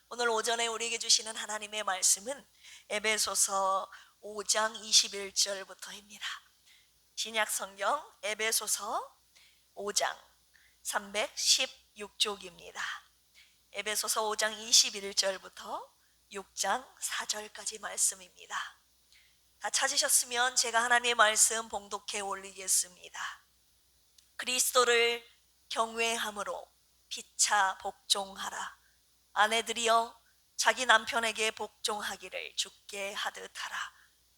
오늘 오전에 우리에게 주시는 하나님의 말씀은 에베소서 5장 21절부터입니다. 신약 성경 에베소서 5장 316쪽입니다. 에베소서 5장 21절부터 6장 4절까지 말씀입니다. 다 찾으셨으면 제가 하나님의 말씀 봉독해 올리겠습니다. 그리스도를 경외함으로 피차 복종하라. 아내들이여 자기 남편에게 복종하기를 주께 하듯 하라.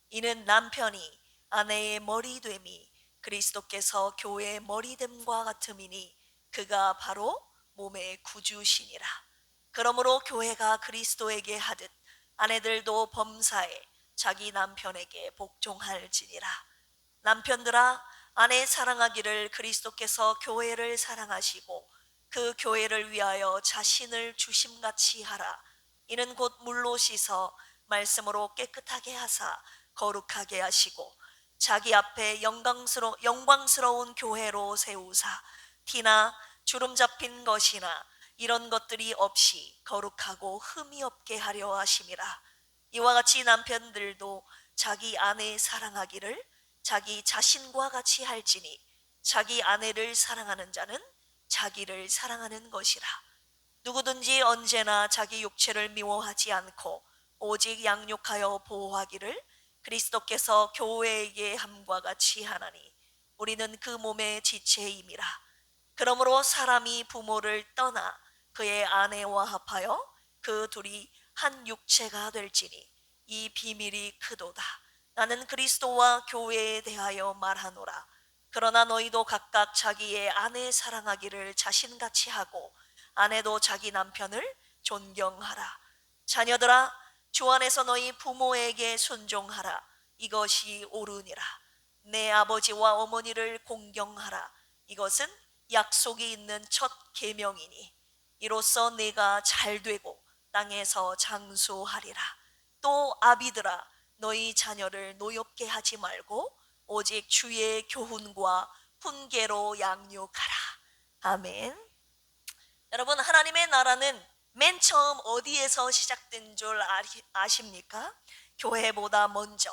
이는 남편이 아내의 머리됨이 그리스도께서 교회의 머리됨과 같음이니 그가 바로 몸의 구주시니라. 그러므로 교회가 그리스도에게 하듯 아내들도 범사에 자기 남편에게 복종할지니라. 남편들아 아내 사랑하기를 그리스도께서 교회를 사랑하시고 그 교회를 위하여 자신을 주심같이 하라. 이는 곧 물로 씻어 말씀으로 깨끗하게 하사 거룩하게 하시고 자기 앞에 영광스러운 교회로 세우사 티나 주름 잡힌 것이나 이런 것들이 없이 거룩하고 흠이 없게 하려 하심이라. 이와 같이 남편들도 자기 아내 사랑하기를 자기 자신과 같이 할지니 자기 아내를 사랑하는 자는 자기를 사랑하는 것이라. 누구든지 언제나 자기 육체를 미워하지 않고 오직 양육하여 보호하기를 그리스도께서 교회에게 함과 같이 하나니 우리는 그 몸의 지체임이라. 그러므로 사람이 부모를 떠나 그의 아내와 합하여 그 둘이 한 육체가 될지니 이 비밀이 크도다. 나는 그리스도와 교회에 대하여 말하노라. 그러나 너희도 각각 자기의 아내 사랑하기를 자신같이 하고 아내도 자기 남편을 존경하라. 자녀들아 주 안에서 너희 부모에게 순종하라. 이것이 옳으니라. 내 아버지와 어머니를 공경하라. 이것은 약속이 있는 첫 계명이니 이로써 내가 잘되고 땅에서 장수하리라. 또 아비들아 너희 자녀를 노엽게 하지 말고 오직 주의 교훈과 훈계로 양육하라. 아멘. 여러분 하나님의 나라는 맨 처음 어디에서 시작된 줄 아십니까? 교회보다 먼저,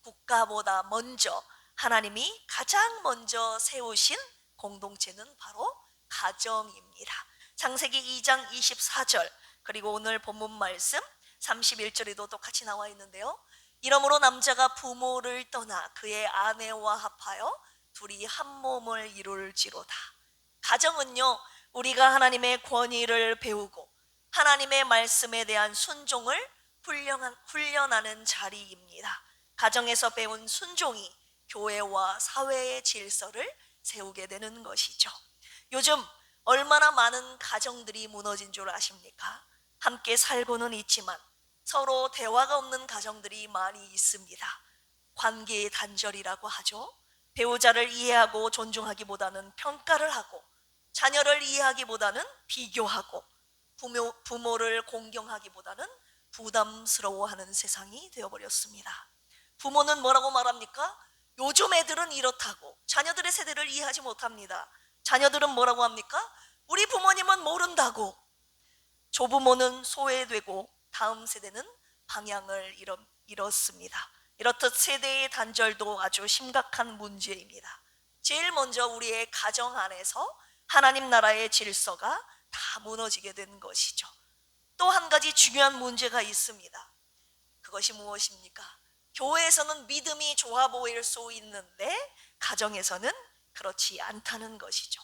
국가보다 먼저 하나님이 가장 먼저 세우신 공동체는 바로 가정입니다. 창세기 2장 24절 그리고 오늘 본문 말씀 31절에도 똑같이 나와 있는데요. 이러므로 남자가 부모를 떠나 그의 아내와 합하여 둘이 한 몸을 이룰지로다. 가정은요 우리가 하나님의 권위를 배우고 하나님의 말씀에 대한 순종을 훈련하는 자리입니다. 가정에서 배운 순종이 교회와 사회의 질서를 세우게 되는 것이죠. 요즘 얼마나 많은 가정들이 무너진 줄 아십니까? 함께 살고는 있지만 서로 대화가 없는 가정들이 많이 있습니다. 관계의 단절이라고 하죠. 배우자를 이해하고 존중하기보다는 평가를 하고 자녀를 이해하기보다는 비교하고 부모를 공경하기보다는 부담스러워하는 세상이 되어버렸습니다. 부모는 뭐라고 말합니까? 요즘 애들은 이렇다고 자녀들의 세대를 이해하지 못합니다. 자녀들은 뭐라고 합니까? 우리 부모님은 모른다고. 조부모는 소외되고 다음 세대는 방향을 잃었습니다. 이렇듯 세대의 단절도 아주 심각한 문제입니다. 제일 먼저 우리의 가정 안에서 하나님 나라의 질서가 다 무너지게 된 것이죠. 또 한 가지 중요한 문제가 있습니다. 그것이 무엇입니까? 교회에서는 믿음이 좋아 보일 수 있는데 가정에서는 그렇지 않다는 것이죠.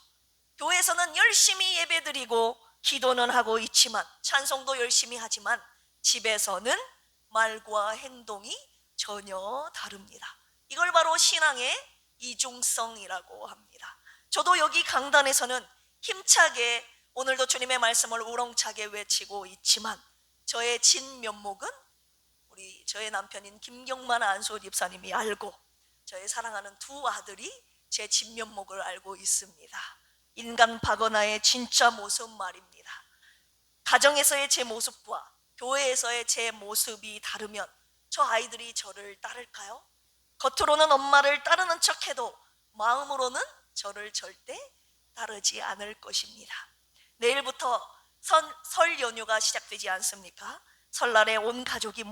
교회에서는 열심히 예배드리고 기도는 하고 있지만 찬송도 열심히 하지만 집에서는 말과 행동이 전혀 다릅니다. 이걸 바로 신앙의 이중성이라고 합니다. 저도 여기 강단에서는 힘차게 오늘도 주님의 말씀을 우렁차게 외치고 있지만 저의 진면목은 저의 남편인 김경만 안소 집사님이 알고 저의 사랑하는 두 아들이 제 진면목을 알고 있습니다. 인간 바거나의 진짜 모습 말입니다. 가정에서의 제 모습과 교회에서의 제 모습이 다르면 저 아이들이 저를 따를까요? 겉으로는 엄마를 따르는 척해도 마음으로는 저를 절대 따르지 않을 것입니다. 내일부터 설 연휴가 시작되지 않습니까? 설날에 온 가족이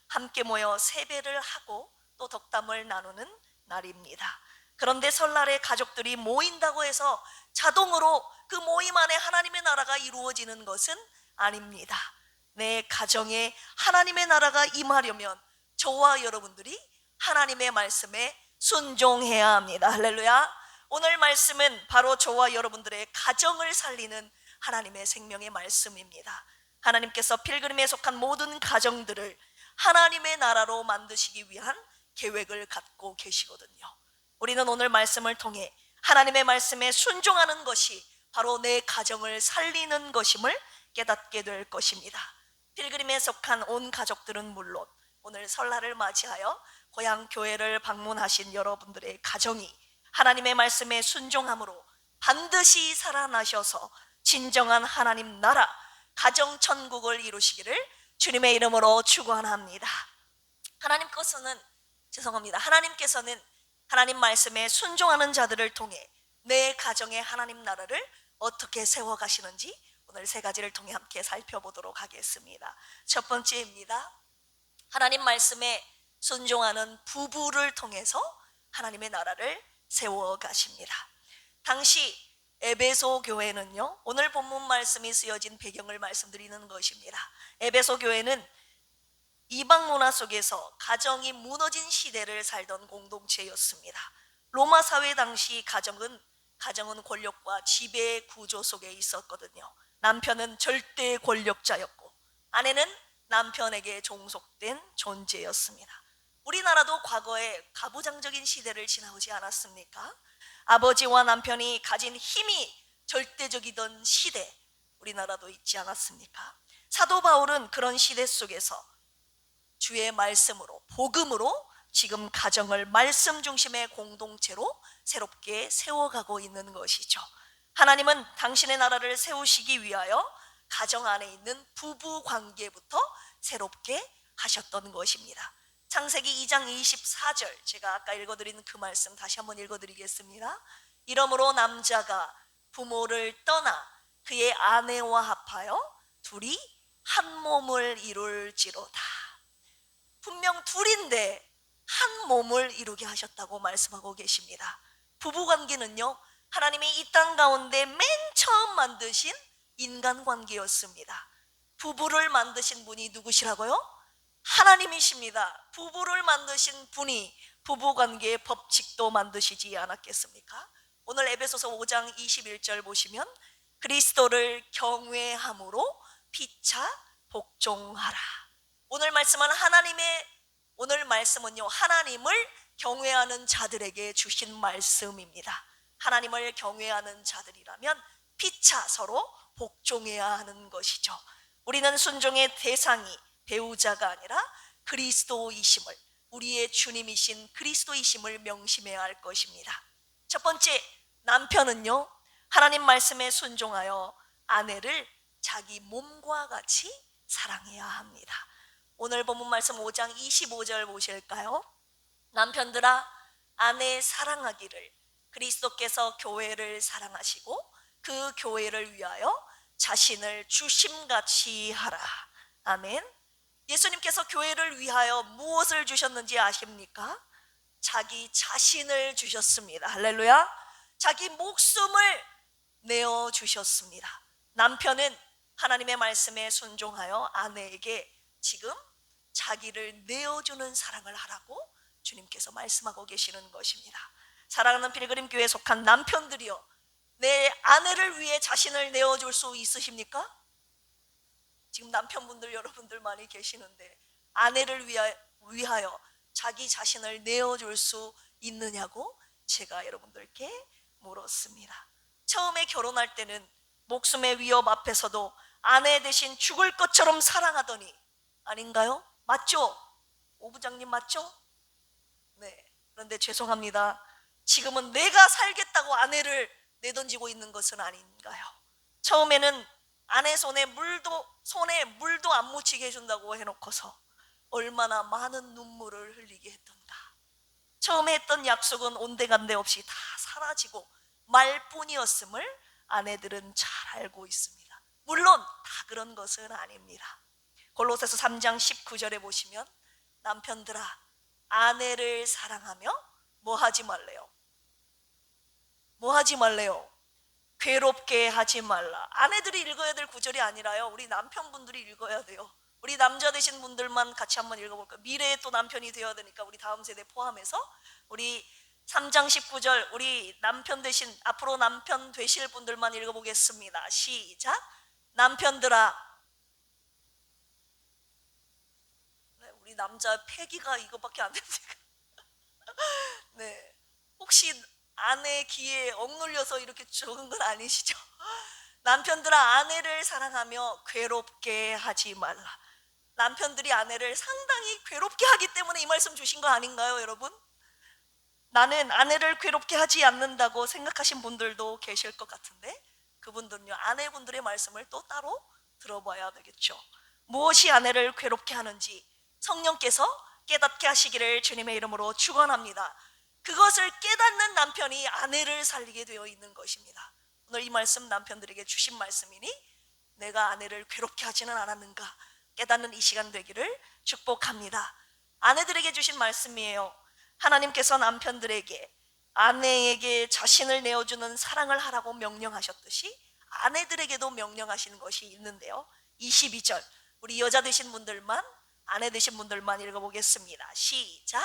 함께 모여 세배를 하고 또 덕담을 나누는 날입니다. 그런데 설날에 가족들이 모인다고 해서 자동으로 그 모임 안에 하나님의 나라가 이루어지는 것은 아닙니다. 내 가정에 하나님의 나라가 임하려면 저와 여러분들이 하나님의 말씀에 순종해야 합니다. 할렐루야. 오늘 말씀은 바로 저와 여러분들의 가정을 살리는 하나님의 생명의 말씀입니다. 하나님께서 필그림에 속한 모든 가정들을 하나님의 나라로 만드시기 위한 계획을 갖고 계시거든요. 우리는 오늘 말씀을 통해 하나님의 말씀에 순종하는 것이 바로 내 가정을 살리는 것임을 깨닫게 될 것입니다. 필그림에 속한 온 가족들은 물론 오늘 설날을 맞이하여 고향 교회를 방문하신 여러분들의 가정이 하나님의 말씀에 순종함으로 반드시 살아나셔서 진정한 하나님 나라, 가정 천국을 이루시기를 주님의 이름으로 축원합니다. 하나님께서는 하나님 말씀에 순종하는 자들을 통해 내 가정의 하나님 나라를 어떻게 세워가시는지 오늘 세 가지를 통해 함께 살펴보도록 하겠습니다. 첫 번째입니다. 하나님 말씀에 순종하는 부부를 통해서 하나님의 나라를 세워가십니다. 당시 에베소 교회는요, 오늘 본문 말씀이 쓰여진 배경을 말씀드리는 것입니다. 에베소 교회는 이방 문화 속에서 가정이 무너진 시대를 살던 공동체였습니다. 로마 사회 당시 가정은 권력과 지배 구조 속에 있었거든요. 남편은 절대 권력자였고 아내는 남편에게 종속된 존재였습니다. 우리나라도 과거에 가부장적인 시대를 지나오지 않았습니까? 아버지와 남편이 가진 힘이 절대적이던 시대, 우리나라도 있지 않았습니까? 사도 바울은 그런 시대 속에서 주의 말씀으로, 복음으로 지금 가정을 말씀 중심의 공동체로 새롭게 세워가고 있는 것이죠. 하나님은 당신의 나라를 세우시기 위하여 가정 안에 있는 부부 관계부터 새롭게 하셨던 것입니다. 창세기 2장 24절, 제가 아까 읽어드린 그 말씀 다시 한번 읽어드리겠습니다. 이러므로 남자가 부모를 떠나 그의 아내와 합하여 둘이 한 몸을 이룰지로다. 분명 둘인데 한 몸을 이루게 하셨다고 말씀하고 계십니다. 부부관계는요, 하나님이 이 땅 가운데 맨 처음 만드신 인간관계였습니다. 부부를 만드신 분이 누구시라고요? 하나님이십니다. 부부를 만드신 분이 부부관계의 법칙도 만드시지 않았겠습니까? 오늘 에베소서 5장 21절 보시면 그리스도를 경외함으로 피차 복종하라. 오늘 말씀은요, 하나님을 경외하는 자들에게 주신 말씀입니다. 하나님을 경외하는 자들이라면 피차 서로 복종해야 하는 것이죠. 우리는 순종의 대상이 배우자가 아니라 그리스도이심을, 우리의 주님이신 그리스도이심을 명심해야 할 것입니다. 첫 번째, 남편은요, 하나님 말씀에 순종하여 아내를 자기 몸과 같이 사랑해야 합니다. 오늘 본문 말씀 5장 25절 보실까요? 남편들아, 아내 사랑하기를 그리스도께서 교회를 사랑하시고 그 교회를 위하여 자신을 주심같이 하라. 아멘. 예수님께서 교회를 위하여 무엇을 주셨는지 아십니까? 자기 자신을 주셨습니다. 할렐루야. 자기 목숨을 내어 주셨습니다. 남편은 하나님의 말씀에 순종하여 아내에게 지금 자기를 내어주는 사랑을 하라고 주님께서 말씀하고 계시는 것입니다. 사랑하는 필그림 교회에 속한 남편들이여, 내 아내를 위해 자신을 내어줄 수 있으십니까? 지금 남편분들 여러분들 많이 계시는데 아내를 위하여 자기 자신을 내어줄 수 있느냐고 제가 여러분들께 물었습니다. 처음에 결혼할 때는 목숨의 위협 앞에서도 아내 대신 죽을 것처럼 사랑하더니, 아닌가요? 맞죠? 오 부장님 맞죠? 네. 그런데 죄송합니다. 지금은 내가 살겠다고 아내를 내던지고 있는 것은 아닌가요? 처음에는 아내 손에 물도 안 묻히게 해준다고 해놓고서 얼마나 많은 눈물을 흘리게 했던가. 처음에 했던 약속은 온데간데 없이 다 사라지고 말뿐이었음을 아내들은 잘 알고 있습니다. 물론 다 그런 것은 아닙니다. 골로새서 3장 19절에 보시면 남편들아 아내를 사랑하며 뭐 하지 말래요? 뭐 하지 말래요? 괴롭게 하지 말라. 아내들이 읽어야 될 구절이 아니라요, 우리 남편분들이 읽어야 돼요. 우리 남자 되신 분들만 같이 한번 읽어볼까요? 미래에 또 남편이 되어야 되니까 우리 다음 세대 포함해서 우리 3장 19절 우리 남편 되신, 앞으로 남편 되실 분들만 읽어보겠습니다. 시작. 남편들아. 네, 우리 남자 패기가 이거밖에 안 됩니까? 네, 혹시 아내 귀에 억눌려서 이렇게 적은 건 아니시죠? 남편들아 아내를 사랑하며 괴롭게 하지 말라. 남편들이 아내를 상당히 괴롭게 하기 때문에 이 말씀 주신 거 아닌가요, 여러분? 나는 아내를 괴롭게 하지 않는다고 생각하신 분들도 계실 것 같은데, 그분들은요 아내분들의 말씀을 또 따로 들어봐야 되겠죠. 무엇이 아내를 괴롭게 하는지 성령께서 깨닫게 하시기를 주님의 이름으로 축원합니다. 그것을 깨닫는 남편이 아내를 살리게 되어 있는 것입니다. 오늘 이 말씀 남편들에게 주신 말씀이니 내가 아내를 괴롭게 하지는 않았는가 깨닫는 이 시간 되기를 축복합니다. 아내들에게 주신 말씀이에요. 하나님께서 남편들에게 아내에게 자신을 내어주는 사랑을 하라고 명령하셨듯이 아내들에게도 명령하시는 것이 있는데요, 22절 우리 여자 되신 분들만, 아내 되신 분들만 읽어보겠습니다. 시작.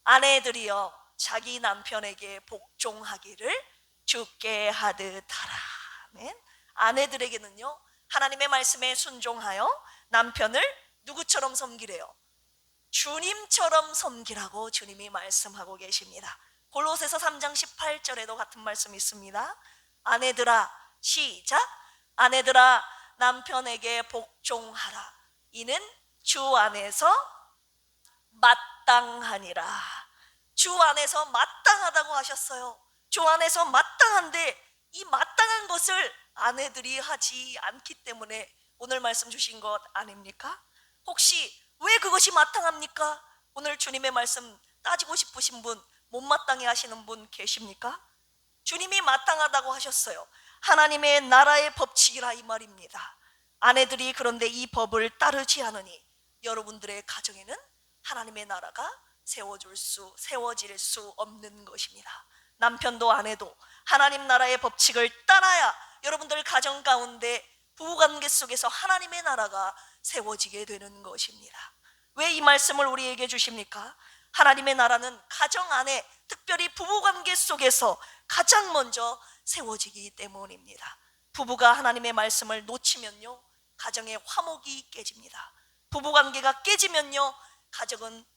아내들이여 자기 남편에게 복종하기를 주께 하듯 하라. 아멘. 아내들에게는요 하나님의 말씀에 순종하여 남편을 누구처럼 섬기래요? 주님처럼 섬기라고 주님이 말씀하고 계십니다. 골로새서 3장 18절에도 같은 말씀이 있습니다. 아내들아, 시작. 아내들아 남편에게 복종하라. 이는 주 안에서 마땅하니라. 주 안에서 마땅하다고 하셨어요. 주 안에서 마땅한데 이 마땅한 것을 아내들이 하지 않기 때문에 오늘 말씀 주신 것 아닙니까? 혹시 왜 그것이 마땅합니까? 오늘 주님의 말씀 따지고 싶으신 분, 못마땅해 하시는 분 계십니까? 주님이 마땅하다고 하셨어요. 하나님의 나라의 법칙이라 이 말입니다. 아내들이 그런데 이 법을 따르지 않으니 여러분들의 가정에는 하나님의 나라가 세워질 수 없는 것입니다. 남편도 아내도 하나님 나라의 법칙을 따라야 여러분들 가정 가운데 부부관계 속에서 하나님의 나라가 세워지게 되는 것입니다. 왜 이 말씀을 우리에게 주십니까? 하나님의 나라는 가정 안에, 특별히 부부관계 속에서 가장 먼저 세워지기 때문입니다. 부부가 하나님의 말씀을 놓치면요 가정의 화목이 깨집니다. 부부관계가 깨지면요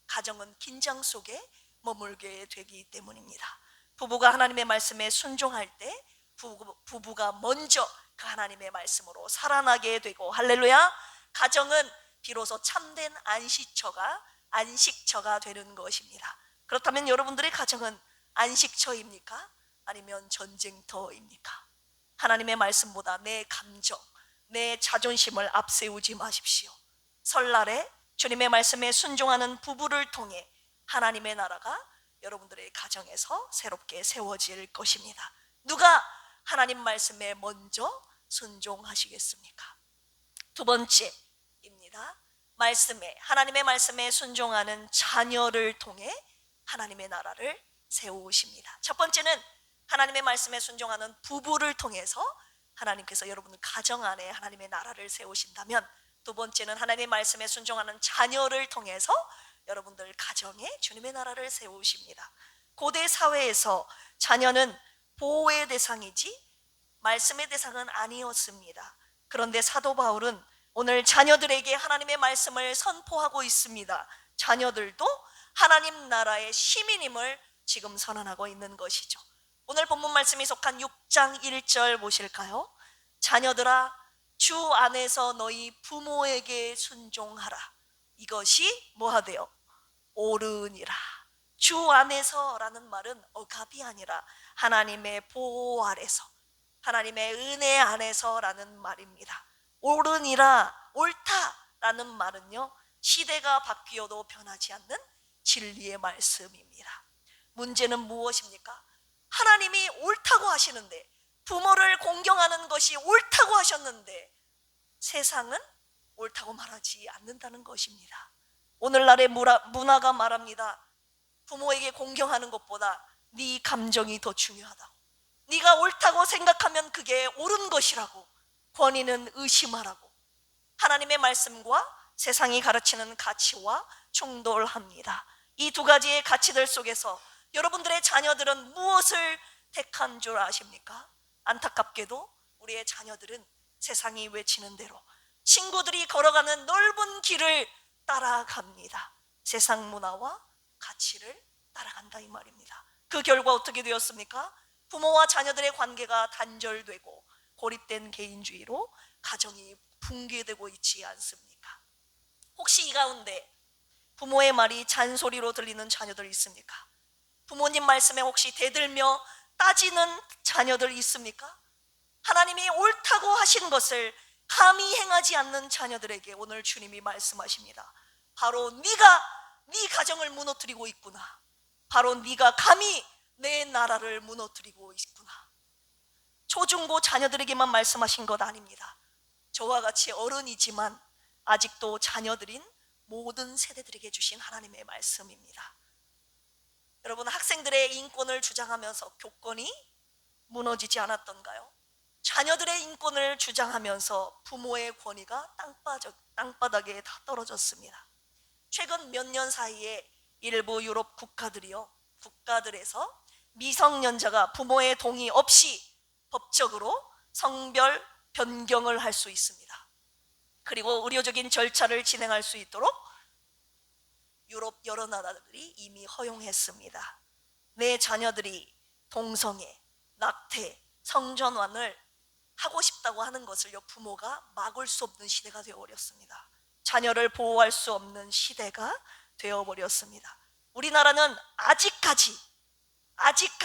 가정은 긴장 속에 머물게 되기 때문입니다. 부부가 하나님의 말씀에 순종할 때 부부가 먼저 그 하나님의 말씀으로 살아나게 되고, 할렐루야, 가정은 비로소 참된 안식처가 되는 것입니다. 그렇다면 여러분들의 가정은 안식처입니까? 아니면 전쟁터입니까? 하나님의 말씀보다 내 감정, 내 자존심을 앞세우지 마십시오. 설날에 주님의 말씀에 순종하는 부부를 통해 하나님의 나라가 여러분들의 가정에서 새롭게 세워질 것입니다. 누가 하나님 말씀에 먼저 순종하시겠습니까? 두 번째입니다. 하나님의 말씀에 순종하는 자녀를 통해 하나님의 나라를 세우십니다. 첫 번째는 하나님의 말씀에 순종하는 부부를 통해서 하나님께서 여러분 가정 안에 하나님의 나라를 세우신다면, 두 번째는 하나님의 말씀에 순종하는 자녀를 통해서 여러분들 가정에 주님의 나라를 세우십니다. 고대 사회에서 자녀는 보호의 대상이지 말씀의 대상은 아니었습니다. 그런데 사도 바울은 오늘 자녀들에게 하나님의 말씀을 선포하고 있습니다. 자녀들도 하나님 나라의 시민임을 지금 선언하고 있는 것이죠. 오늘 본문 말씀이 속한 6장 1절 보실까요? 자녀들아 주 안에서 너희 부모에게 순종하라. 이것이 뭐하대요? 옳으니라. 주 안에서라는 말은 억압이 아니라 하나님의 보호 아래서, 하나님의 은혜 안에서라는 말입니다. 옳으니라, 옳다라는 말은요 시대가 바뀌어도 변하지 않는 진리의 말씀입니다. 문제는 무엇입니까? 하나님이 옳다고 하시는데, 부모를 공경하는 것이 옳다고 하셨는데 세상은 옳다고 말하지 않는다는 것입니다. 오늘날의 문화가 말합니다. 부모에게 공경하는 것보다 네 감정이 더 중요하다고. 네가 옳다고 생각하면 그게 옳은 것이라고. 권위는 의심하라고. 하나님의 말씀과 세상이 가르치는 가치와 충돌합니다. 이 두 가지의 가치들 속에서 여러분들의 자녀들은 무엇을 택한 줄 아십니까? 안타깝게도 우리의 자녀들은 세상이 외치는 대로 친구들이 걸어가는 넓은 길을 따라갑니다. 세상 문화와 가치를 따라간다 이 말입니다. 그 결과 어떻게 되었습니까? 부모와 자녀들의 관계가 단절되고 고립된 개인주의로 가정이 붕괴되고 있지 않습니까? 혹시 이 가운데 부모의 말이 잔소리로 들리는 자녀들 있습니까? 부모님 말씀에 혹시 대들며 따지는 자녀들 있습니까? 하나님이 옳다고 하신 것을 감히 행하지 않는 자녀들에게 오늘 주님이 말씀하십니다. 바로 네 가정을 무너뜨리고 있구나. 바로 네가 감히 내 나라를 무너뜨리고 있구나. 초중고 자녀들에게만 말씀하신 것 아닙니다. 저와 같이 어른이지만 아직도 자녀들인 모든 세대들에게 주신 하나님의 말씀입니다. 여러분, 학생들의 인권을 주장하면서 교권이 무너지지 않았던가요? 자녀들의 인권을 주장하면서 부모의 권위가 땅바닥에 다 떨어졌습니다. 최근 몇 년 사이에 일부 유럽 국가들에서 미성년자가 부모의 동의 없이 법적으로 성별 변경을 할 수 있습니다. 그리고 의료적인 절차를 진행할 수 있도록 유럽 여러 나라들이 이미 허용했습니다. 내 자녀들이 동성애, 낙태, 성전환을 하고 싶다고 하는 것을요, 부모가 막을 수 없는 시대가 되어버렸습니다. 자녀를 보호할 수 없는 시대가 되어버렸습니다. 우리나라는 아직까지 아직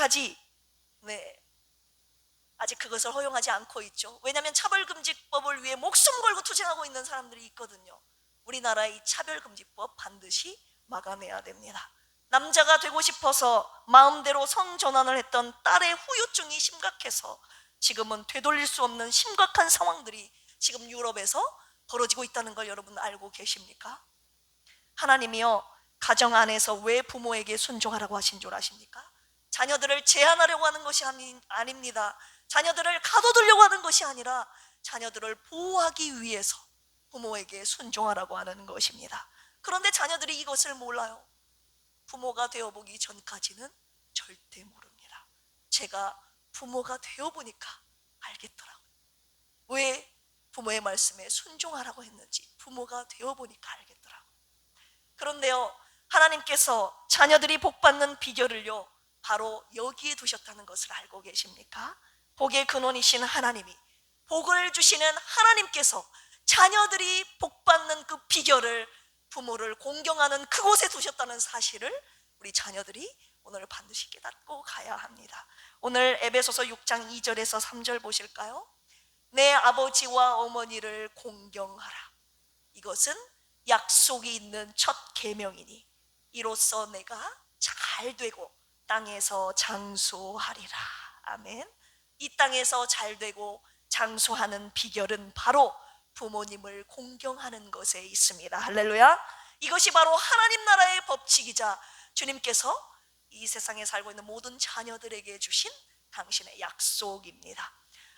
그것을 허용하지 않고 있죠. 왜냐하면 차별금지법을 위해 목숨 걸고 투쟁하고 있는 사람들이 있거든요. 우리나라의 이 차별금지법 반드시 막아내야 됩니다. 남자가 되고 싶어서 마음대로 성전환을 했던 딸의 후유증이 심각해서 지금은 되돌릴 수 없는 심각한 상황들이 지금 유럽에서 벌어지고 있다는 걸 여러분 알고 계십니까? 하나님이요, 가정 안에서 왜 부모에게 순종하라고 하신 줄 아십니까? 자녀들을 제한하려고 하는 것이 아닙니다. 자녀들을 가둬두려고 하는 것이 아니라 자녀들을 보호하기 위해서 부모에게 순종하라고 하는 것입니다. 그런데 자녀들이 이것을 몰라요. 부모가 되어보기 전까지는 절대 모릅니다. 제가 부모가 되어보니까 알겠더라고요. 왜 부모의 말씀에 순종하라고 했는지 부모가 되어보니까 알겠더라고요. 그런데요, 하나님께서 자녀들이 복받는 비결을요, 바로 여기에 두셨다는 것을 알고 계십니까? 복의 근원이신 하나님이, 복을 주시는 하나님께서 자녀들이 복받는 그 비결을, 부모를 공경하는 그곳에 두셨다는 사실을 우리 자녀들이 오늘 반드시 깨닫고 가야 합니다. 오늘 에베소서 6장 2절에서 3절 보실까요? 내 아버지와 어머니를 공경하라. 이것은 약속이 있는 첫 계명이니 이로써 내가 잘 되고 땅에서 장수하리라. 아멘. 이 땅에서 잘 되고 장수하는 비결은 바로 부모님을 공경하는 것에 있습니다. 할렐루야. 이것이 바로 하나님 나라의 법칙이자 주님께서 이 세상에 살고 있는 모든 자녀들에게 주신 당신의 약속입니다.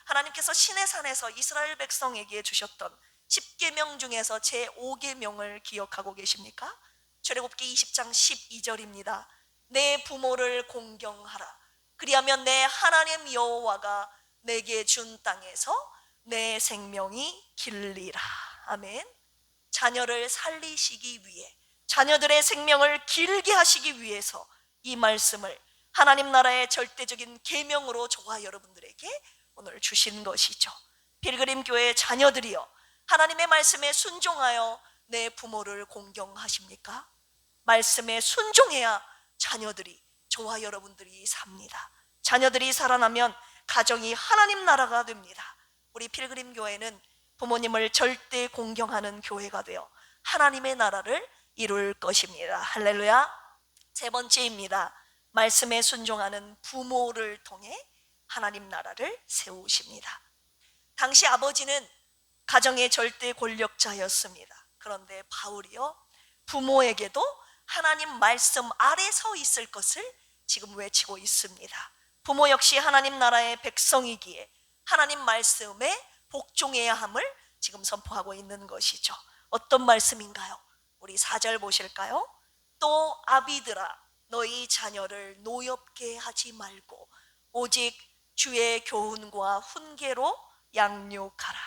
하나님께서 시내산에서 이스라엘 백성에게 주셨던 10계명 중에서 제5계명을 기억하고 계십니까? 출애굽기 20장 12절입니다. 내 부모를 공경하라. 그리하면 내 하나님 여호와가 내게 준 땅에서 내 생명이 길리라. 아멘. 자녀를 살리시기 위해, 자녀들의 생명을 길게 하시기 위해서 이 말씀을 하나님 나라의 절대적인 계명으로 저와 여러분들에게 오늘 주신 것이죠. 필그림 교회 자녀들이여, 하나님의 말씀에 순종하여 내 부모를 공경하십니까? 말씀에 순종해야 자녀들이, 저와 여러분들이 삽니다. 자녀들이 살아나면 가정이 하나님 나라가 됩니다. 우리 필그림 교회는 부모님을 절대 공경하는 교회가 되어 하나님의 나라를 이룰 것입니다. 할렐루야. 세 번째입니다. 말씀에 순종하는 부모를 통해 하나님 나라를 세우십니다. 당시 아버지는 가정의 절대 권력자였습니다. 그런데 바울이요, 부모에게도 하나님 말씀 아래 서 있을 것을 지금 외치고 있습니다. 부모 역시 하나님 나라의 백성이기에 하나님 말씀에 복종해야 함을 지금 선포하고 있는 것이죠. 어떤 말씀인가요? 우리 4절 보실까요? 또 아비들아, 너희 자녀를 노엽게 하지 말고 오직 주의 교훈과 훈계로 양육하라.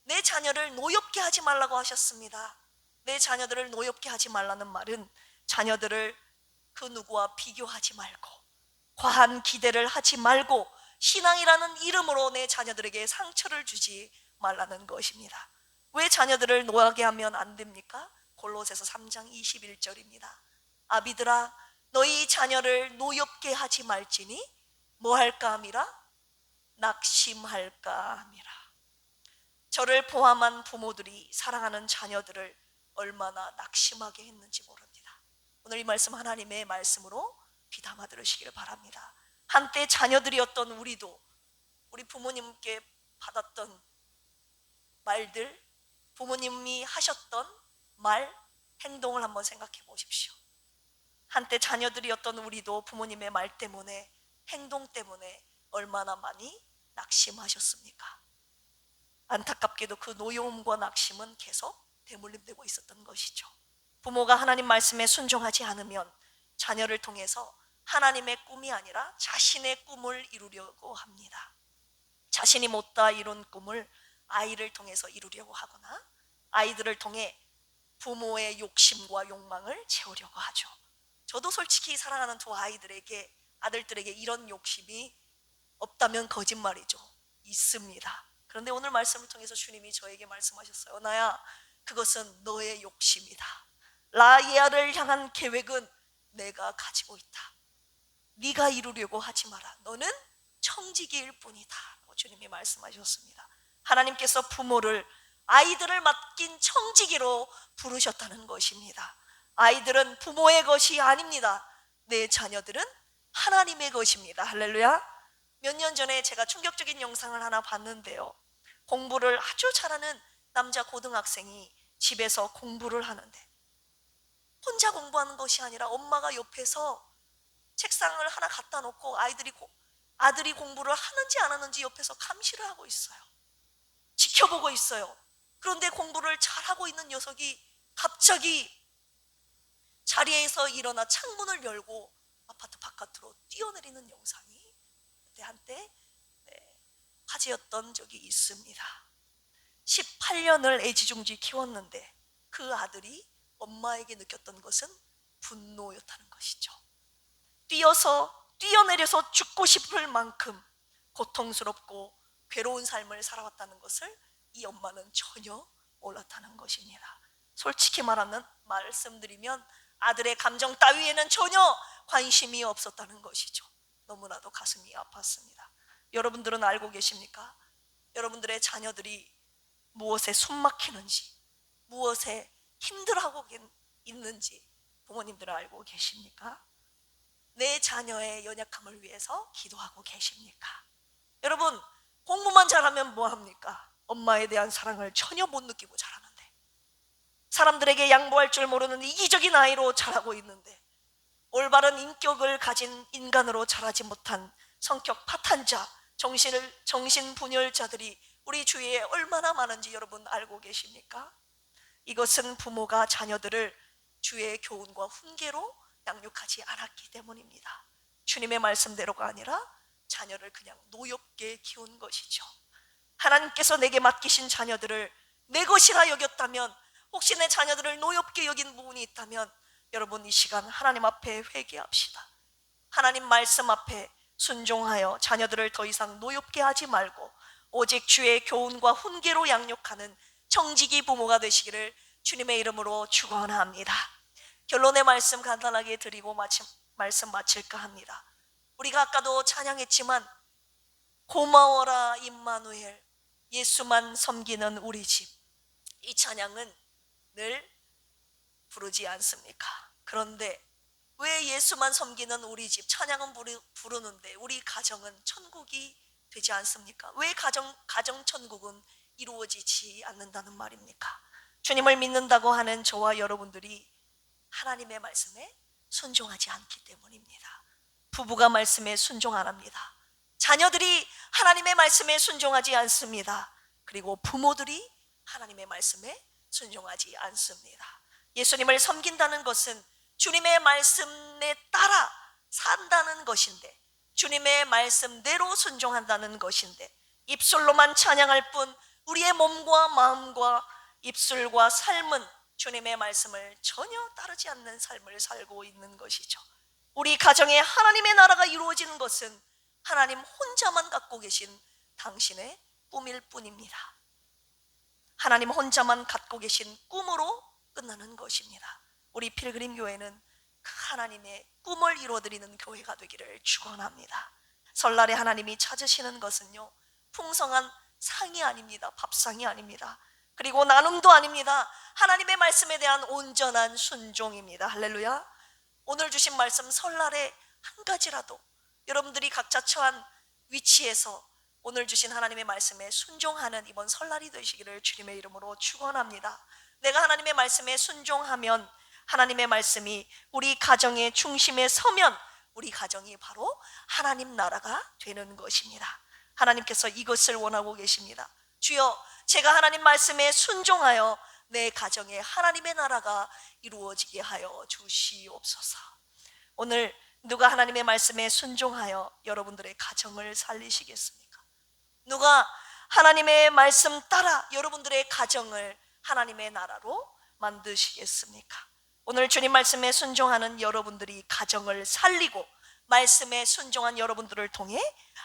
내 자녀를 노엽게 하지 말라고 하셨습니다. 내 자녀들을 노엽게 하지 말라는 말은 자녀들을 그 누구와 비교하지 말고 과한 기대를 하지 말고 신앙이라는 이름으로 내 자녀들에게 상처를 주지 말라는 것입니다. 왜 자녀들을 노하게 하면 안 됩니까? 골로새서 3장 21절입니다. 아비들아, 너희 자녀를 노엽게 하지 말지니 뭐 할까 함이라? 낙심할까 함이라. 저를 포함한 부모들이 사랑하는 자녀들을 얼마나 낙심하게 했는지 모릅니다. 오늘 이 말씀 하나님의 말씀으로 귀담아 들으시길 바랍니다. 한때 자녀들이었던 우리도 우리 부모님께 받았던 말들, 부모님이 하셨던 말, 행동을 한번 생각해 보십시오. 한때 자녀들이었던 우리도 부모님의 말 때문에, 행동 때문에 얼마나 많이 낙심하셨습니까? 안타깝게도 그 노여움과 낙심은 계속 대물림되고 있었던 것이죠. 부모가 하나님 말씀에 순종하지 않으면 자녀를 통해서 하나님의 꿈이 아니라 자신의 꿈을 이루려고 합니다. 자신이 못다 이룬 꿈을 아이를 통해서 이루려고 하거나 아이들을 통해 부모의 욕심과 욕망을 채우려고 하죠. 저도 솔직히 사랑하는 두 아들들에게 이런 욕심이 없다면 거짓말이죠. 있습니다. 그런데 오늘 말씀을 통해서 주님이 저에게 말씀하셨어요. 나야, 그것은 너의 욕심이다. 라이아를 향한 계획은 내가 가지고 있다. 네가 이루려고 하지 마라. 너는 청지기일 뿐이다. 주님이 말씀하셨습니다. 하나님께서 부모를, 아이들을 맡긴 청지기로 부르셨다는 것입니다. 아이들은 부모의 것이 아닙니다. 내 자녀들은 하나님의 것입니다. 할렐루야. 몇 년 전에 제가 충격적인 영상을 하나 봤는데요, 공부를 아주 잘하는 남자 고등학생이 집에서 공부를 하는데 혼자 공부하는 것이 아니라 엄마가 옆에서 책상을 하나 갖다 놓고 아들이 공부를 하는지 안 하는지 옆에서 감시를 하고 있어요. 지켜보고 있어요. 그런데 공부를 잘하고 있는 녀석이 갑자기 자리에서 일어나 창문을 열고 아파트 바깥으로 뛰어내리는 영상이 그때 한때 화제였던 적이 있습니다. 18년을 애지중지 키웠는데 그 아들이 엄마에게 느꼈던 것은 분노였다는 것이죠. 뛰어내려서 죽고 싶을 만큼 고통스럽고 괴로운 삶을 살아왔다는 것을 이 엄마는 전혀 몰랐다는 것입니다. 솔직히 말씀드리면 아들의 감정 따위에는 전혀 관심이 없었다는 것이죠. 너무나도 가슴이 아팠습니다. 여러분들은 알고 계십니까? 여러분들의 자녀들이 무엇에 숨막히는지, 무엇에 힘들어하고 있는지 부모님들은 알고 계십니까? 내 자녀의 연약함을 위해서 기도하고 계십니까? 여러분, 공부만 잘하면 뭐합니까? 엄마에 대한 사랑을 전혀 못 느끼고 자라는데, 사람들에게 양보할 줄 모르는 이기적인 아이로 자라고 있는데, 올바른 인격을 가진 인간으로 자라지 못한 성격 파탄자, 정신분열자들이 우리 주위에 얼마나 많은지 여러분 알고 계십니까? 이것은 부모가 자녀들을 주의 교훈과 훈계로 양육하지 않았기 때문입니다. 주님의 말씀대로가 아니라 자녀를 그냥 노엽게 키운 것이죠. 하나님께서 내게 맡기신 자녀들을 내 것이라 여겼다면, 혹시 내 자녀들을 노엽게 여긴 부분이 있다면 여러분 이 시간 하나님 앞에 회개합시다. 하나님 말씀 앞에 순종하여 자녀들을 더 이상 노엽게 하지 말고 오직 주의 교훈과 훈계로 양육하는 청지기 부모가 되시기를 주님의 이름으로 축원합니다. 결론의 말씀 간단하게 드리고 말씀 마칠까 합니다. 우리가 아까도 찬양했지만 고마워라 임마누엘, 예수만 섬기는 우리 집, 이 찬양은 늘 부르지 않습니까? 그런데 왜 예수만 섬기는 우리 집 찬양은 부르는데 우리 가정은 천국이 되지 않습니까? 왜 가정 천국은 이루어지지 않는다는 말입니까? 주님을 믿는다고 하는 저와 여러분들이 하나님의 말씀에 순종하지 않기 때문입니다. 부부가 말씀에 순종 안 합니다. 자녀들이 하나님의 말씀에 순종하지 않습니다. 그리고 부모들이 하나님의 말씀에 순종하지 않습니다. 예수님을 섬긴다는 것은 주님의 말씀에 따라 산다는 것인데, 주님의 말씀대로 순종한다는 것인데, 입술로만 찬양할 뿐 우리의 몸과 마음과 입술과 삶은 주님의 말씀을 전혀 따르지 않는 삶을 살고 있는 것이죠. 우리 가정에 하나님의 나라가 이루어지는 것은 하나님 혼자만 갖고 계신 당신의 꿈일 뿐입니다. 하나님 혼자만 갖고 계신 꿈으로 끝나는 것입니다. 우리 필그림 교회는 그 하나님의 꿈을 이루어드리는 교회가 되기를 축원합니다. 설날에 하나님이 찾으시는 것은요, 풍성한 상이 아닙니다. 밥상이 아닙니다. 그리고 나눔도 아닙니다. 하나님의 말씀에 대한 온전한 순종입니다. 할렐루야. 오늘 주신 말씀 설날에 한 가지라도 여러분들이 각자 처한 위치에서 오늘 주신 하나님의 말씀에 순종하는 이번 설날이 되시기를 주님의 이름으로 축원합니다. 내가 하나님의 말씀에 순종하면 하나님의 말씀이 우리 가정의 중심에 서면 우리 가정이 바로 하나님 나라가 되는 것입니다. 하나님께서 이것을 원하고 계십니다. 주여, 제가 하나님 말씀에 순종하여 내 가정에 하나님의 나라가 이루어지게 하여 주시옵소서. 오늘 누가 하나님의 말씀에 순종하여 여러분들의 가정을 살리시겠습니까? 누가 하나님의 말씀 따라 여러분들의 가정을 하나님의 나라로 만드시겠습니까? 오늘 주님 말씀에 순종하는 여러분들이 가정을 살리고 말씀에 순종한 여러분들을 통해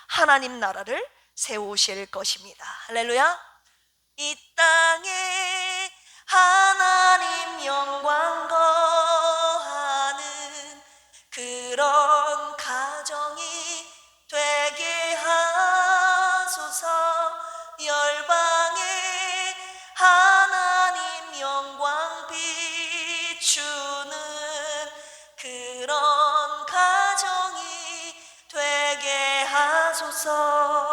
하나님 나라를 세우실 것입니다. 할렐루야. 이 땅에 하나님 영광 거하는 그런 가정이 되게 하소서. 열방에 하나님 영광 비추는 그런 가정이 되게 하소서.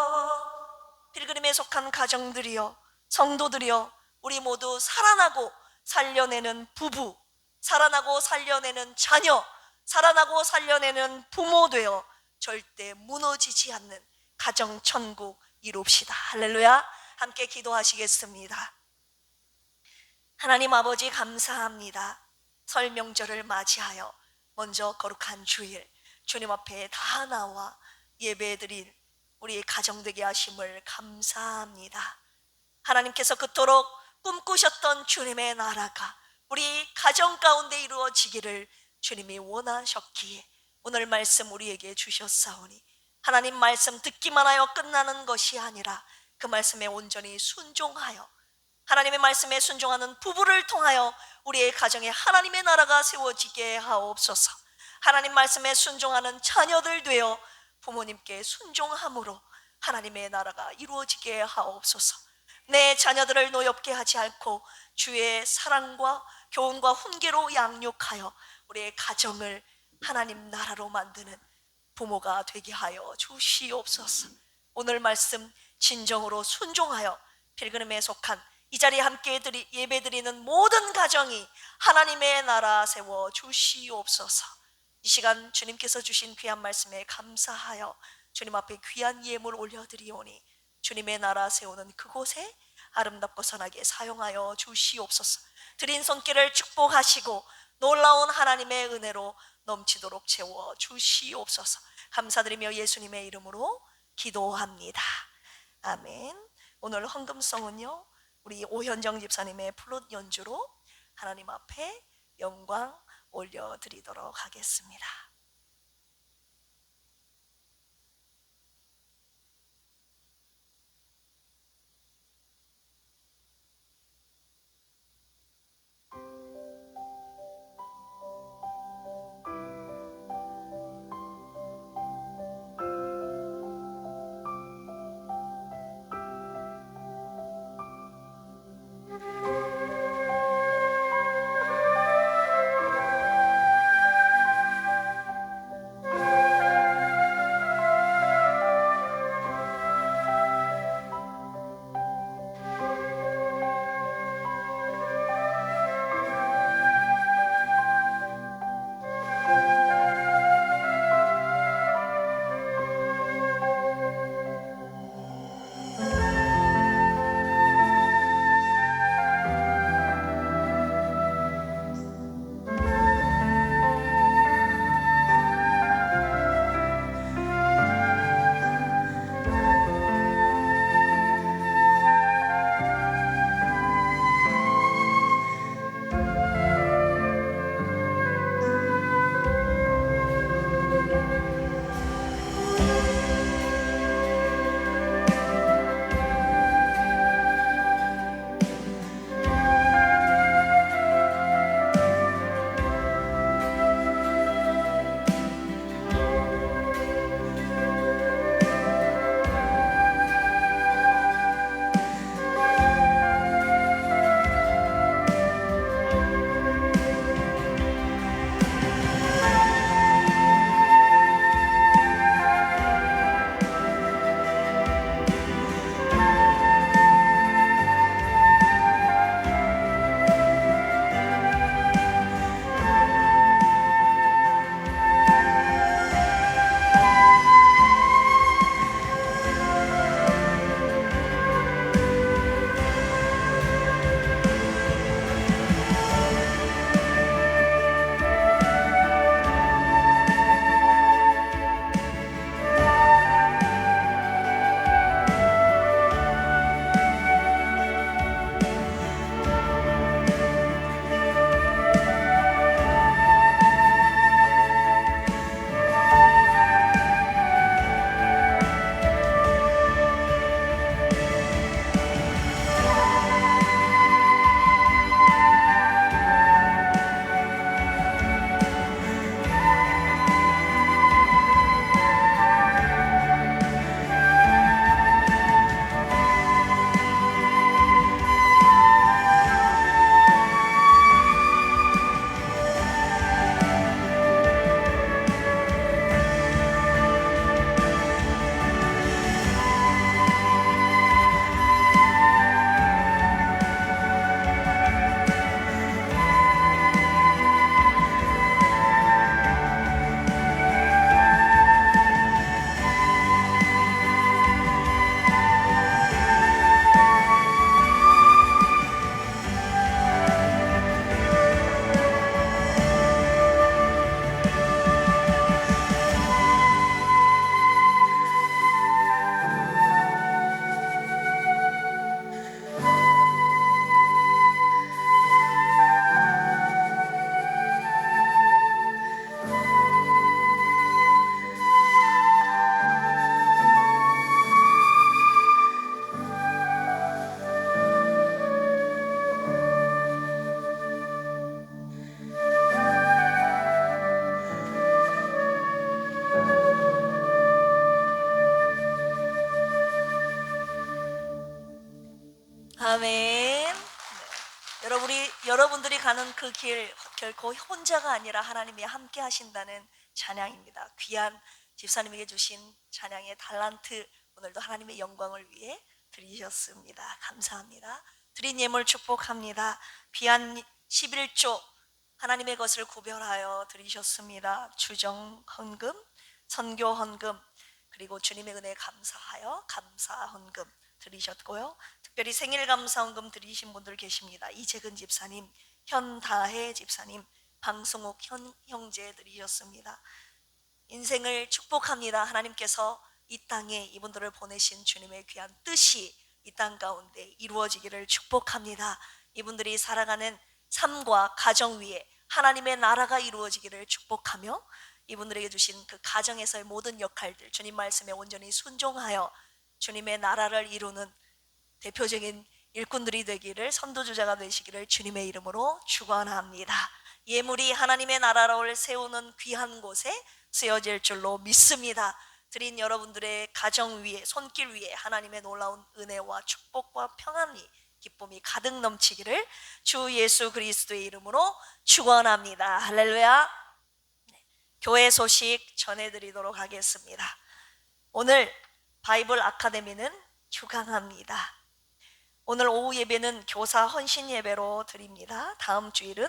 필그림에 속한 가정들이여, 성도들이여, 우리 모두 살아나고 살려내는 부부, 살아나고 살려내는 자녀, 살아나고 살려내는 부모 되어 절대 무너지지 않는 가정천국 이룹시다. 할렐루야. 함께 기도하시겠습니다. 하나님 아버지, 감사합니다. 설 명절을 맞이하여 먼저 거룩한 주일 주님 앞에 다 나와 예배드릴 우리 가정 되게 하심을 감사합니다. 하나님께서 그토록 꿈꾸셨던 주님의 나라가 우리 가정 가운데 이루어지기를 주님이 원하셨기에 오늘 말씀 우리에게 주셨사오니, 하나님 말씀 듣기만 하여 끝나는 것이 아니라 그 말씀에 온전히 순종하여 하나님의 말씀에 순종하는 부부를 통하여 우리의 가정에 하나님의 나라가 세워지게 하옵소서. 하나님 말씀에 순종하는 자녀들 되어 부모님께 순종함으로 하나님의 나라가 이루어지게 하옵소서. 내 자녀들을 노엽게 하지 않고 주의 사랑과 교훈과 훈계로 양육하여 우리의 가정을 하나님 나라로 만드는 부모가 되게 하여 주시옵소서. 오늘 말씀 진정으로 순종하여 필그림에 속한 이 자리에 함께 예배드리는 모든 가정이 하나님의 나라 세워 주시옵소서. 이 시간 주님께서 주신 귀한 말씀에 감사하여 주님 앞에 귀한 예물 올려드리오니 주님의 나라 세우는 그곳에 아름답고 선하게 사용하여 주시옵소서. 드린 손길을 축복하시고 놀라운 하나님의 은혜로 넘치도록 채워 주시옵소서. 감사드리며 예수님의 이름으로 기도합니다. 아멘. 오늘 헌금성은요, 우리 오현정 집사님의 플룻 연주로 하나님 앞에 영광 올려드리도록 하겠습니다. 여러분들이 가는 그 길 결코 혼자가 아니라 하나님이 함께 하신다는 찬양입니다. 귀한 집사님에게 주신 찬양의 달란트, 오늘도 하나님의 영광을 위해 드리셨습니다. 감사합니다. 드린 예물 축복합니다. 귀한 11조 하나님의 것을 구별하여 드리셨습니다. 주정 헌금, 선교 헌금, 그리고 주님의 은혜에 감사하여 감사 헌금 드리셨고요. 특별히 생일 감사 헌금 드리신 분들 계십니다. 이재근 집사님, 현다혜 집사님, 방송욱 형제 드리셨습니다. 인생을 축복합니다. 하나님께서 이 땅에 이분들을 보내신 주님의 귀한 뜻이 이 땅 가운데 이루어지기를 축복합니다. 이분들이 살아가는 삶과 가정 위에 하나님의 나라가 이루어지기를 축복하며 이분들에게 주신 그 가정에서의 모든 역할들, 주님 말씀에 온전히 순종하여 주님의 나라를 이루는 대표적인 일꾼들이 되기를, 선도주자가 되시기를 주님의 이름으로 축원합니다. 예물이 하나님의 나라를 세우는 귀한 곳에 쓰여질 줄로 믿습니다. 드린 여러분들의 가정 위에, 손길 위에 하나님의 놀라운 은혜와 축복과 평안이, 기쁨이 가득 넘치기를 주 예수 그리스도의 이름으로 축원합니다. 할렐루야. 교회 소식 전해드리도록 하겠습니다. 오늘 바이블 아카데미는 휴강합니다. 오늘 오후 예배는 교사 헌신 예배로 드립니다. 다음 주일은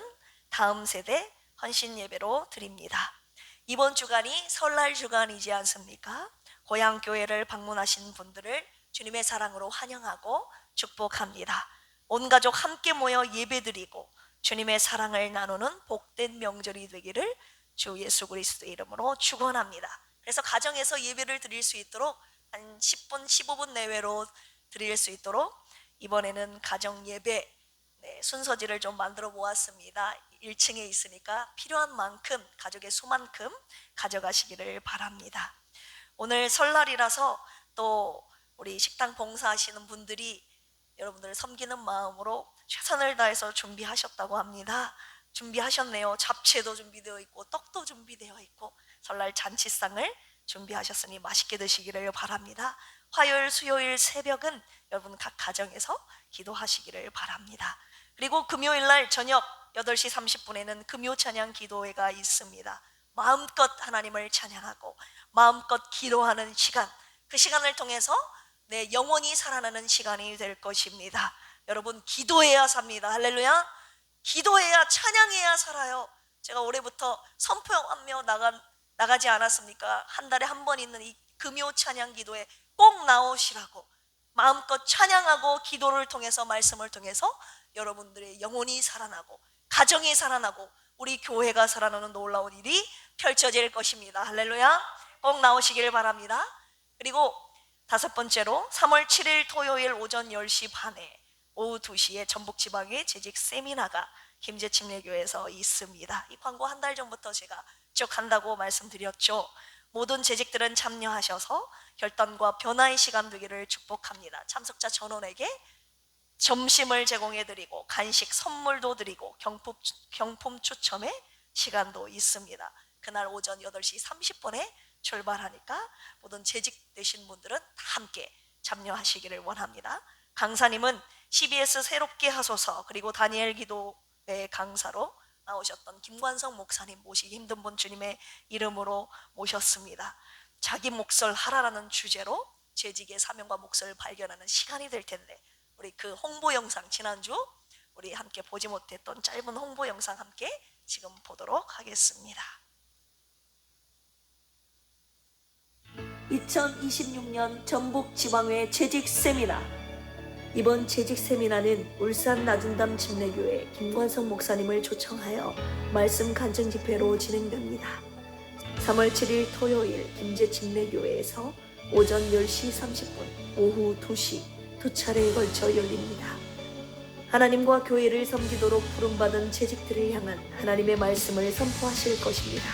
다음 세대 헌신 예배로 드립니다. 이번 주간이 설날 주간이지 않습니까? 고향 교회를 방문하신 분들을 주님의 사랑으로 환영하고 축복합니다. 온 가족 함께 모여 예배드리고 주님의 사랑을 나누는 복된 명절이 되기를 주 예수 그리스도의 이름으로 축원합니다. 그래서 가정에서 예배를 드릴 수 있도록 한 10분, 15분 내외로 드릴 수 있도록 이번에는 가정 예배 순서지를 좀 만들어 보았습니다. 1층에 있으니까 필요한 만큼, 가족의 수만큼 가져가시기를 바랍니다. 오늘 설날이라서 또 우리 식당 봉사하시는 분들이 여러분들을 섬기는 마음으로 최선을 다해서 준비하셨다고 합니다. 준비하셨네요. 잡채도 준비되어 있고 떡도 준비되어 있고 설날 잔치상을 준비하셨으니 맛있게 드시기를 바랍니다. 화요일, 수요일 새벽은 여러분 각 가정에서 기도하시기를 바랍니다. 그리고 금요일날 저녁 8시 30분에는 금요 찬양 기도회가 있습니다. 마음껏 하나님을 찬양하고 마음껏 기도하는 시간, 그 시간을 통해서 내 영혼이 살아나는 시간이 될 것입니다. 여러분 기도해야 삽니다. 할렐루야. 기도해야, 찬양해야 살아요. 제가 올해부터 선포하며 나가지 않았습니까? 한 달에 한 번 있는 이 금요 찬양 기도에 꼭 나오시라고, 마음껏 찬양하고 기도를 통해서, 말씀을 통해서 여러분들의 영혼이 살아나고 가정이 살아나고 우리 교회가 살아나는 놀라운 일이 펼쳐질 것입니다. 할렐루야. 꼭 나오시길 바랍니다. 그리고 5번째로 3월 7일 토요일 오전 10시 반에 오후 2시에 전북지방의 재직 세미나가 김제침례교회에서 있습니다. 이 광고 한 달 전부터 제가 쭉 한다고 말씀드렸죠. 모든 재직들은 참여하셔서 결단과 변화의 시간 되기를 축복합니다. 참석자 전원에게 점심을 제공해드리고 간식 선물도 드리고 경품 추첨의 시간도 있습니다. 그날 오전 8시 30분에 출발하니까 모든 재직되신 분들은 다 함께 참여하시기를 원합니다. 강사님은 CBS 새롭게 하소서, 그리고 다니엘 기도회 강사로 나오셨던 김관성 목사님 모시기 힘든 분 주님의 이름으로 모셨습니다. 자기 몫을 하라라는 주제로 재직의 사명과 몫을 발견하는 시간이 될 텐데, 우리 그 홍보 영상, 지난주 우리 함께 보지 못했던 짧은 홍보 영상 함께 지금 보도록 하겠습니다. 2026년 전북지방회 재직 세미나. 이번 재직 세미나는 울산 나준담 침례교회 김관성 목사님을 초청하여 말씀 간증 집회로 진행됩니다. 3월 7일 토요일 김제 침례교회에서 오전 10시 30분, 오후 2시 두 차례에 걸쳐 열립니다. 하나님과 교회를 섬기도록 부름받은 재직들을 향한 하나님의 말씀을 선포하실 것입니다.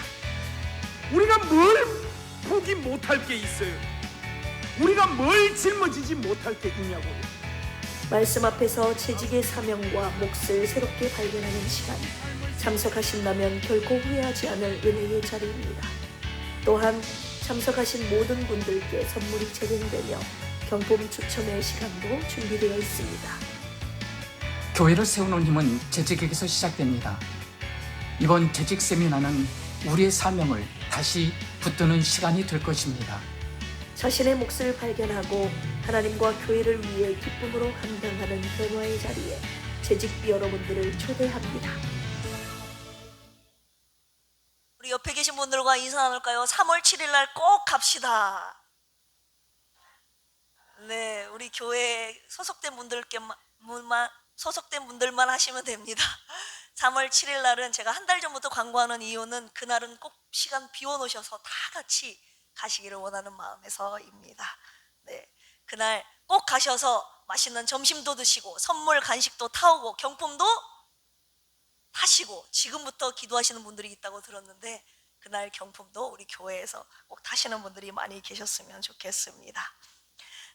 우리가 뭘 포기 못할 게 있어요? 우리가 뭘 짊어지지 못할 게 있냐고요? 말씀 앞에서 재직의 사명과 몫을 새롭게 발견하는 시간, 참석하신다면 결코 후회하지 않을 은혜의 자리입니다. 또한 참석하신 모든 분들께 선물이 제공되며 경품 추첨의 시간도 준비되어 있습니다. 교회를 세우는 힘은 재직에게서 시작됩니다. 이번 재직 세미나는 우리의 사명을 다시 붙드는 시간이 될 것입니다. 자신의 몫을 발견하고 하나님과 교회를 위해 기쁨으로 감당하는 변화의 자리에 재직비 여러분들을 초대합니다. 우리 옆에 계신 분들과 인사 나눌까요? 3월 7일 날 꼭 갑시다. 네, 우리 교회 소속된 분들만 하시면 됩니다. 3월 7일 날은 제가 한 달 전부터 광고하는 이유는 그날은 꼭 시간 비워놓으셔서 다 같이 가시기를 원하는 마음에서입니다. 네, 그날 꼭 가셔서 맛있는 점심도 드시고 선물 간식도 타오고 경품도 타시고, 지금부터 기도하시는 분들이 있다고 들었는데 그날 경품도 우리 교회에서 꼭 타시는 분들이 많이 계셨으면 좋겠습니다.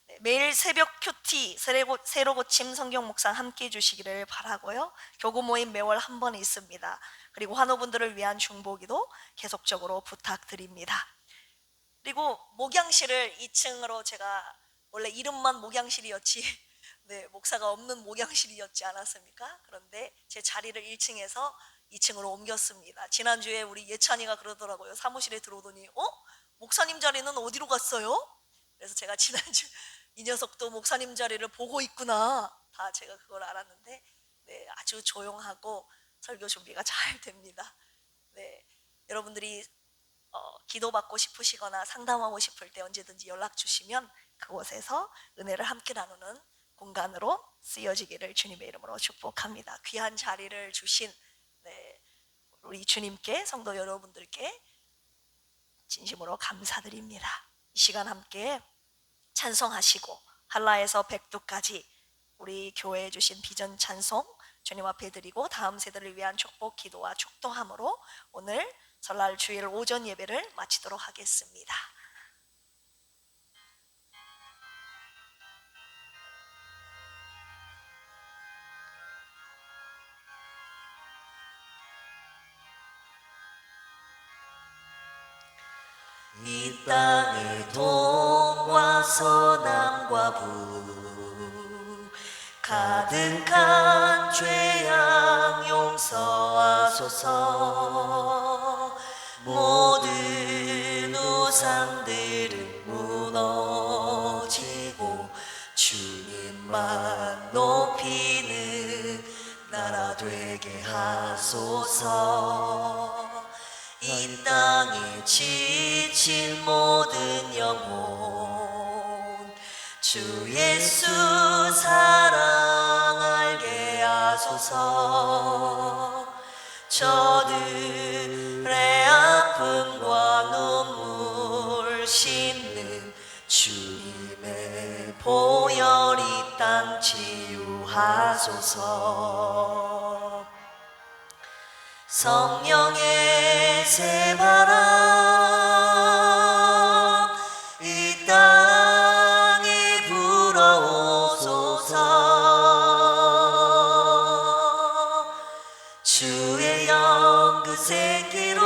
네, 매일 새벽 큐티, 새로 고침 성경 묵상 함께 해주시기를 바라고요. 교구 모임 매월 한 번 있습니다. 그리고 환우분들을 위한 중보기도 계속적으로 부탁드립니다. 그리고 목양실을 2층으로, 제가 원래 이름만 목양실이었지 네, 목사가 없는 목양실이었지 않았습니까? 그런데 제 자리를 1층에서 2층으로 옮겼습니다. 지난주에 우리 예찬이가 그러더라고요. 사무실에 들어오더니 목사님 자리는 어디로 갔어요? 그래서 제가 지난주 이 녀석도 목사님 자리를 보고 있구나, 다 제가 그걸 알았는데, 네, 아주 조용하고 설교 준비가 잘 됩니다. 네, 여러분들이 기도받고 싶으시거나 상담하고 싶을 때 언제든지 연락 주시면 그곳에서 은혜를 함께 나누는 공간으로 쓰여지기를 주님의 이름으로 축복합니다. 귀한 자리를 주신 우리 주님께, 성도 여러분들께 진심으로 감사드립니다. 이 시간 함께 찬송하시고 한라에서 백두까지 우리 교회에 주신 비전 찬송 주님 앞에 드리고, 다음 세대를 위한 축복 기도와 축도함으로 오늘 설날 주일 오전 예배를 마치도록 하겠습니다. 이 땅의 동과 서남과 북 가득한 죄악 용서하소서. 모든 우상들은 무너지고 주님만 높이는 나라 되게 하소서. 이 땅에 지친 모든 영혼 주 예수 사랑 알게 하소서. 저들의 아픔과 눈물 씻는 주님의 보혈 이 땅 치유하소서. 성령의 새바람 이 땅에 불어오소서. 주의 영끝의 기로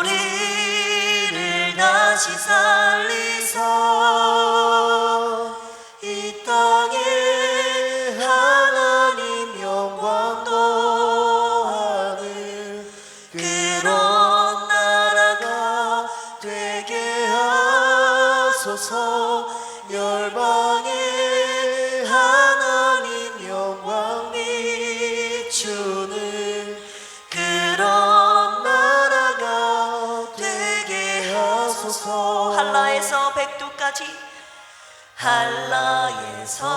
우리를 다시 살리사. 이 땅에 하나님 영광 도하는 그런 나라가 되게 하소서. 멸망에 하나님 영광 비추는 그런 나라가 되게 하소서. 한라에서 백두까지, 한라에서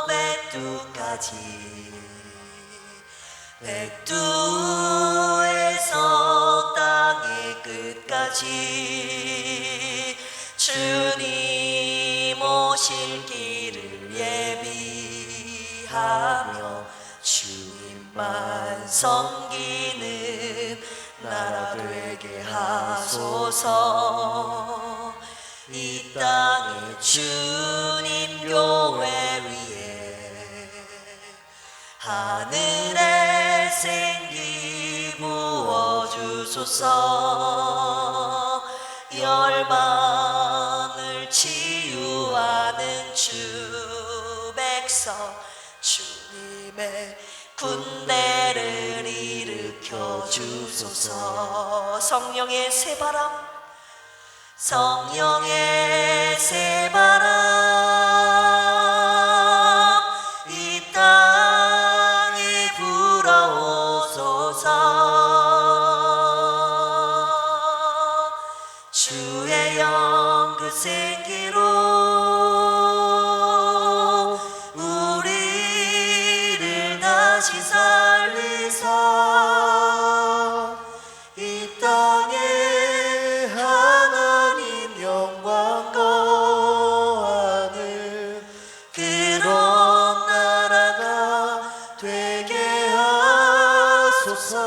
백두까지, 백두에서 땅의 끝까지 주님 오실 길을 예비하며 주님만 섬기는 나라 되게 하소서. 이 땅에 주님 교회 위에 하늘의 생기 부어주소서. 열방을 치유하는 주 하나님의 군대를 일으켜 주소서. 성령의 새바람, 성령의 새바람 이 땅에 불어오소서. 주의 영 그 생기로 우리를 다시 살리사 이 땅에 하나님 영광 거하는 그런 나라가 되게 하소서.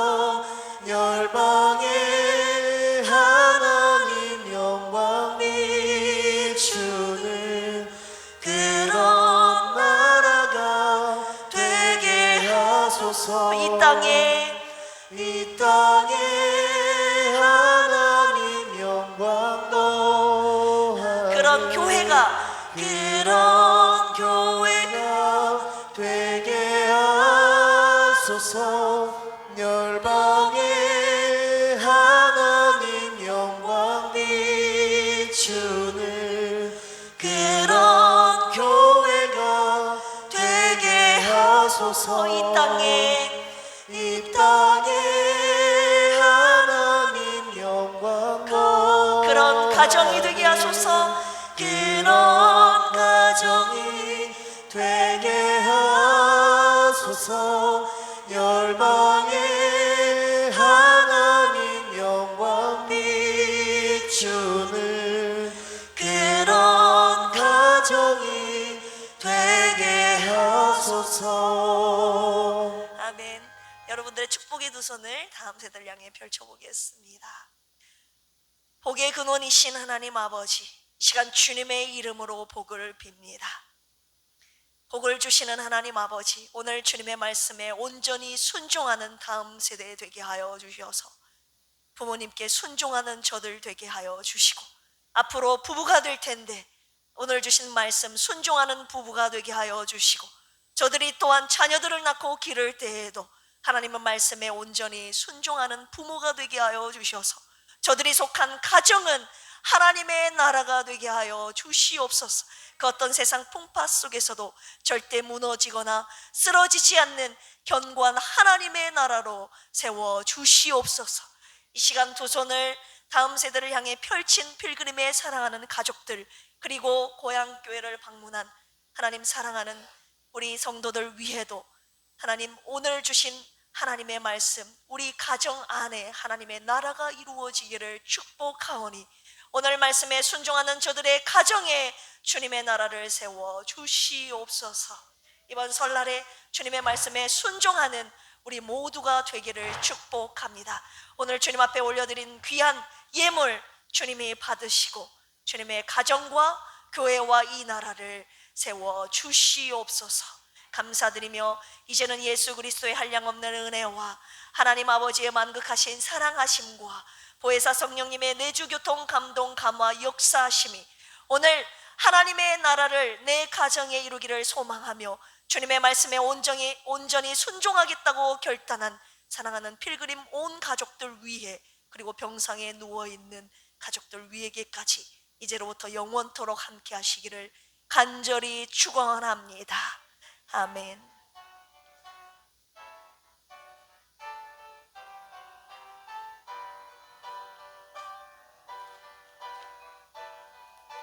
열방에 하나님 영광 비추는 그런 나라가 되게 하소서. 이 땅에 하나님 영광 거하는 그런 교회가 되게 하소서. 열방에 하나님 영광 비추는 그런 교회가 되게 하소서. 이 땅에 하나님 영광 그런 가정이 되게 하소서. 그런 가정이 되게 하소서. 열방에 하나님 영광 비추는 그런 가정이 되게 하소서. 아멘. 여러분들의 축복의 두 손을 다음 세대를 향해 펼쳐보겠습니다. 복의 근원이신 하나님 아버지, 이 시간 주님의 이름으로 복을 빕니다. 복을 주시는 하나님 아버지, 오늘 주님의 말씀에 온전히 순종하는 다음 세대 되게 하여 주셔서 부모님께 순종하는 저들 되게 하여 주시고, 앞으로 부부가 될 텐데 오늘 주신 말씀 순종하는 부부가 되게 하여 주시고, 저들이 또한 자녀들을 낳고 기를 때에도 하나님의 말씀에 온전히 순종하는 부모가 되게 하여 주셔서 저들이 속한 가정은 하나님의 나라가 되게 하여 주시옵소서. 그 어떤 세상 풍파 속에서도 절대 무너지거나 쓰러지지 않는 견고한 하나님의 나라로 세워 주시옵소서. 이 시간 두 손을 다음 세대를 향해 펼친 필그림에 사랑하는 가족들, 그리고 고향교회를 방문한 하나님 사랑하는 우리 성도들 위에도 하나님 오늘 주신 하나님의 말씀, 우리 가정 안에 하나님의 나라가 이루어지기를 축복하오니 오늘 말씀에 순종하는 저들의 가정에 주님의 나라를 세워 주시옵소서. 이번 설날에 주님의 말씀에 순종하는 우리 모두가 되기를 축복합니다. 오늘 주님 앞에 올려드린 귀한 예물 주님이 받으시고 주님의 가정과 교회와 이 나라를 세워 주시옵소서. 감사드리며 이제는 예수 그리스도의 한량없는 은혜와 하나님 아버지의 만극하신 사랑하심과 보혜사 성령님의 내주교통 감동 감화 역사하심이 오늘 하나님의 나라를 내 가정에 이루기를 소망하며 주님의 말씀에 온전히 순종하겠다고 결단한 사랑하는 필그림 온 가족들 위해, 그리고 병상에 누워있는 가족들 위에게까지 이제로부터 영원토록 함께 하시기를 간절히 축원합니다. 아멘.